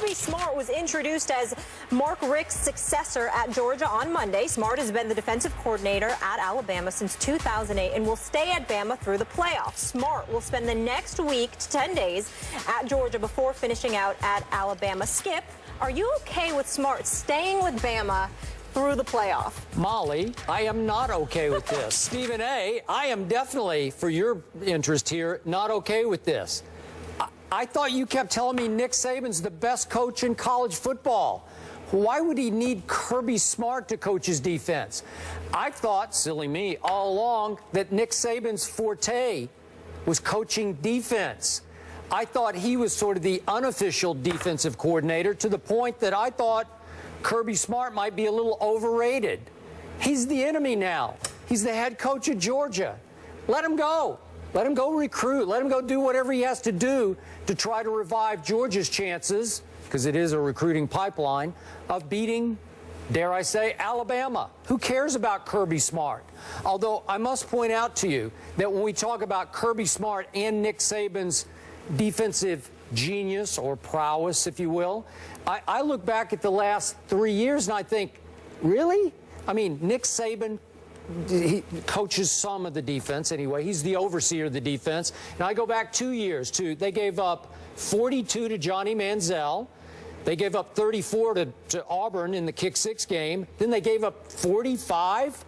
Kirby Smart was introduced as Mark Richt's successor at Georgia on Monday. Smart has been the defensive coordinator at Alabama since 2008 and will stay at Bama through the playoffs. Smart will spend the next week to 10 days at Georgia before finishing out at Alabama. Skip, are you okay with Smart staying with Bama through the playoff? Molly, I am not okay with this. Stephen A., I am definitely, for your interest here, not okay with this. I thought you kept telling me Nick Saban's the best coach in college football. Why would he need Kirby Smart to coach his defense? I thought, silly me, all along that Nick Saban's forte was coaching defense. I thought he was sort of the unofficial defensive coordinator, to the point that I thought Kirby Smart might be a little overrated. He's the enemy now. He's the head coach of Georgia. Let him go. Let him go recruit. Let him go do whatever he has to do to try to revive Georgia's chances, because it is a recruiting pipeline, of beating, dare I say, Alabama. Who cares about Kirby Smart? Although I must point out to you that when we talk about Kirby Smart and Nick Saban's defensive genius or prowess, if you will, I look back at the last 3 years and I think, really? I mean, Nick Saban, he coaches some of the defense anyway. He's the overseer of the defense. And I go back 2 years to, they gave up 42 to Johnny Manziel. They gave up 34 to Auburn in the kick six game. Then they gave up 45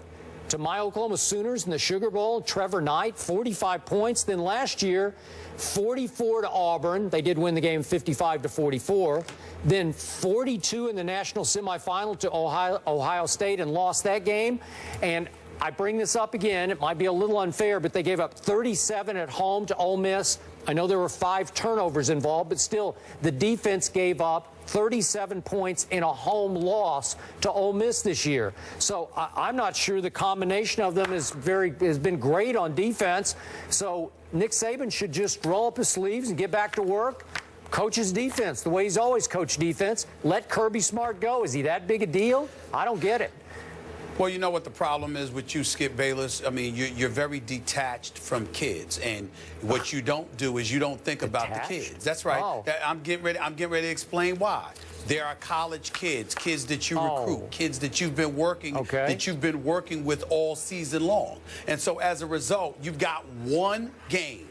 to my Oklahoma Sooners in the Sugar Bowl. Trevor Knight, 45 points. Then last year, 44 to Auburn. They did win the game 55 to 44. Then 42 in the national semifinal to Ohio State and lost that game. And I bring this up again. It might be a little unfair, but they gave up 37 at home to Ole Miss. I know there were 5 turnovers involved, but still, the defense gave up 37 points in a home loss to Ole Miss this year. So I'm not sure the combination of them has been great on defense. So Nick Saban should just roll up his sleeves and get back to work, coach his defense the way he's always coached defense. Let Kirby Smart go. Is he that big a deal? I don't get it. Well, you know what the problem is with you, Skip Bayless? I mean, you're very detached from kids, and what you don't do is you don't think about the kids. That's right. Oh. I'm getting ready to explain why. There are college kids that you recruit, kids that you've been working with all season long. And so as a result, you've got one game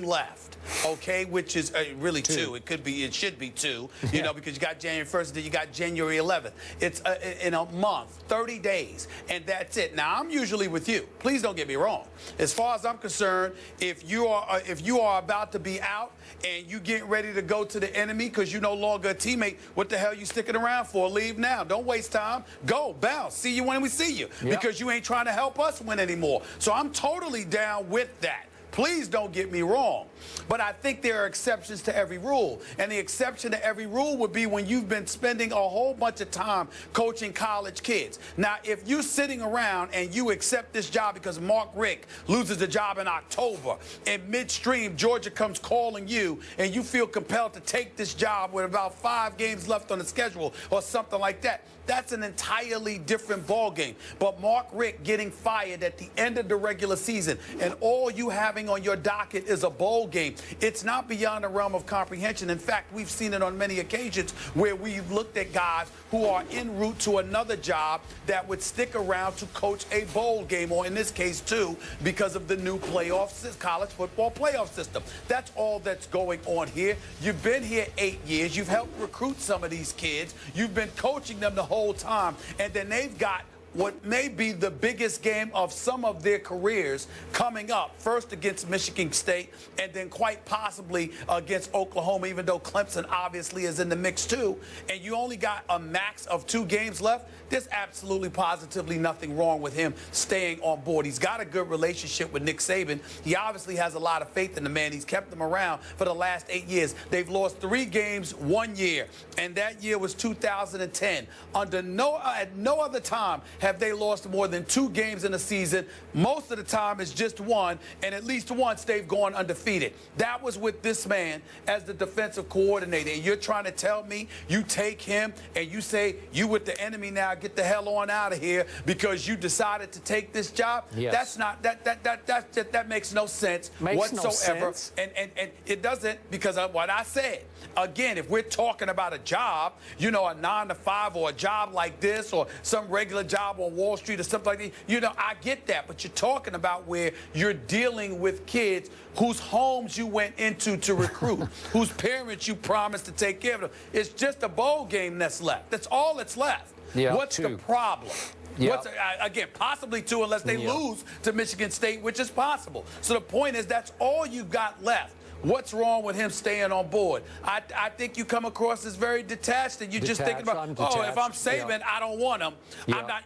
left. Okay, which is really two. It should be two, you know, because you got January 1st and then you got January 11th. It's in a month, 30 days, and that's it. Now, I'm usually with you. Please don't get me wrong. As far as I'm concerned, if you are about to be out and you get ready to go to the enemy because you're no longer a teammate, what the hell you sticking around for? Leave now. Don't waste time. Go, bounce. See you when we see you, because you ain't trying to help us win anymore. So I'm totally down with that. Please don't get me wrong. But I think there are exceptions to every rule. And the exception to every rule would be when you've been spending a whole bunch of time coaching college kids. Now, if you're sitting around and you accept this job because Mark Richt loses the job in October, and midstream Georgia comes calling you and you feel compelled to take this job with about 5 games left on the schedule or something like that, that's an entirely different ballgame. But Mark Richt getting fired at the end of the regular season and all you having on your docket is a bowl game, it's not beyond the realm of comprehension. In fact, we've seen it on many occasions where we've looked at guys who are en route to another job that would stick around to coach a bowl game, or in this case, two, because of the new college football playoff system. That's all that's going on here. You've been here 8 years. You've helped recruit some of these kids. You've been coaching them the whole time, and then they've got what may be the biggest game of some of their careers coming up, first against Michigan State and then quite possibly against Oklahoma, even though Clemson obviously is in the mix too, and you only got a max of 2 games left. There's absolutely positively nothing wrong with him staying on board. He's got a good relationship with Nick Saban. He obviously has a lot of faith in the man. He's kept him around for the last 8 years. They've lost 3 games 1 year, and that year was 2010. At no other time have they lost more than 2 games in a season. Most of the time it's just 1, and at least once they've gone undefeated. That was with this man as the defensive coordinator. And you're trying to tell me you take him and you say you with the enemy now, get the hell on out of here because you decided to take this job? Yes. That's not that makes no sense whatsoever. No sense. And it doesn't, because of what I said. Again, if we're talking about a job, you know, a 9 to 5 or a job like this or some regular job on Wall Street or something like that, you know, I get that. But you're talking about where you're dealing with kids whose homes you went into to recruit, whose parents you promised to take care of them. It's just a bowl game that's left. That's all that's left. Yeah, What's the problem? Yep. Again, possibly 2 unless they lose to Michigan State, which is possible. So the point is that's all you got left. What's wrong with him staying on board? I think you come across as very detached, and you're just thinking about, oh, if I'm Saban, I don't want him.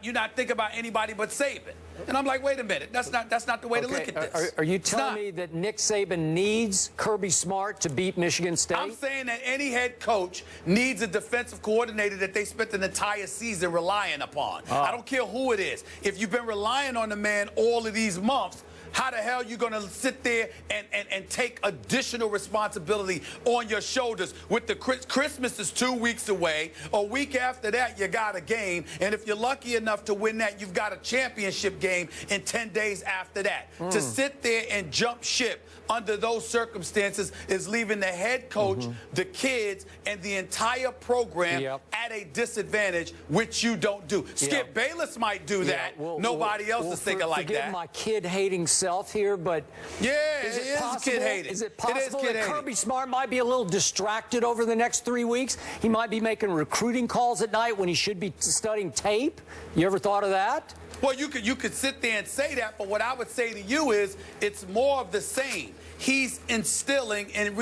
You're not thinking about anybody but Saban. And I'm like, wait a minute, that's not the way to look at this. Are you telling me that Nick Saban needs Kirby Smart to beat Michigan State? I'm saying that any head coach needs a defensive coordinator that they spent an entire season relying upon. I don't care who it is. If you've been relying on the man all of these months, how the hell are you going to sit there and take additional responsibility on your shoulders with the Christmas is 2 weeks away. A week after that, you got a game. And if you're lucky enough to win that, you've got a championship game in 10 days after that. To sit there and jump ship under those circumstances is leaving the head coach, the kids, and the entire program at a disadvantage, which you don't do. Skip Bayless might do that. Nobody else is thinking like that. Forgive my kid-hating self here, but is it kid-hating? Is it possible that Kirby Smart might be a little distracted over the next 3 weeks? He might be making recruiting calls at night when he should be studying tape. You ever thought of that? Well, you could sit there and say that, but what I would say to you is it's more of the same. He's instilling and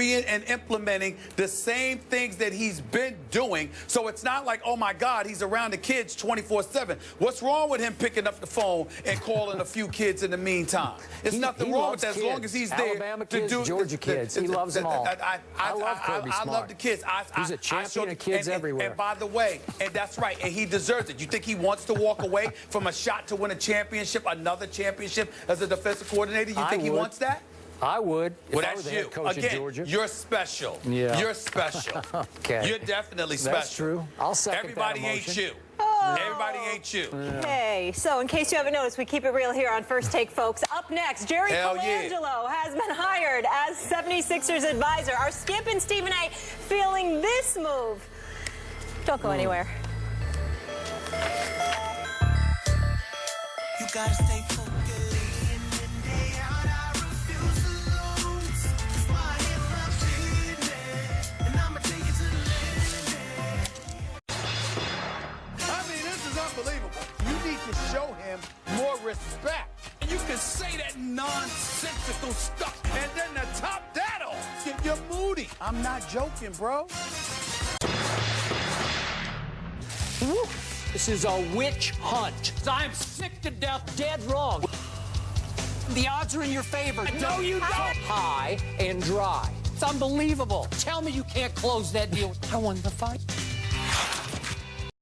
implementing the same things that he's been doing. So it's not like, oh, my God, he's around the kids 24/7. What's wrong with him picking up the phone and calling a few kids in the meantime? There's nothing wrong with that as long as he's there. Alabama kids, Georgia kids. He loves them all. I love Kirby Smart. I love the kids. He's a champion of kids everywhere. And by the way, and that's right, and he deserves it. You think he wants to walk away from a shot to win a championship, another championship as a defensive coordinator? You think he wants that? I would. Well, that's you. Again, you're special. Yeah. You're special. Okay. You're definitely special. That's true. I'll second Everybody that ain't you. Oh. Everybody ain't you. Okay, so in case you haven't noticed, we keep it real here on First Take, folks. Up next, Jerry Colangelo has been hired as 76ers advisor. Are Skip and Stephen A. feeling this move? Don't go anywhere. You gotta stay focused. Unbelievable. You need to show him more respect. And you can say that nonsensical stuff and then to top that off, you're moody. I'm not joking, bro. This is a witch hunt. I'm sick to death, dead wrong. The odds are in your favor. No, you don't. High and dry. It's unbelievable. Tell me you can't close that deal. I won the fight.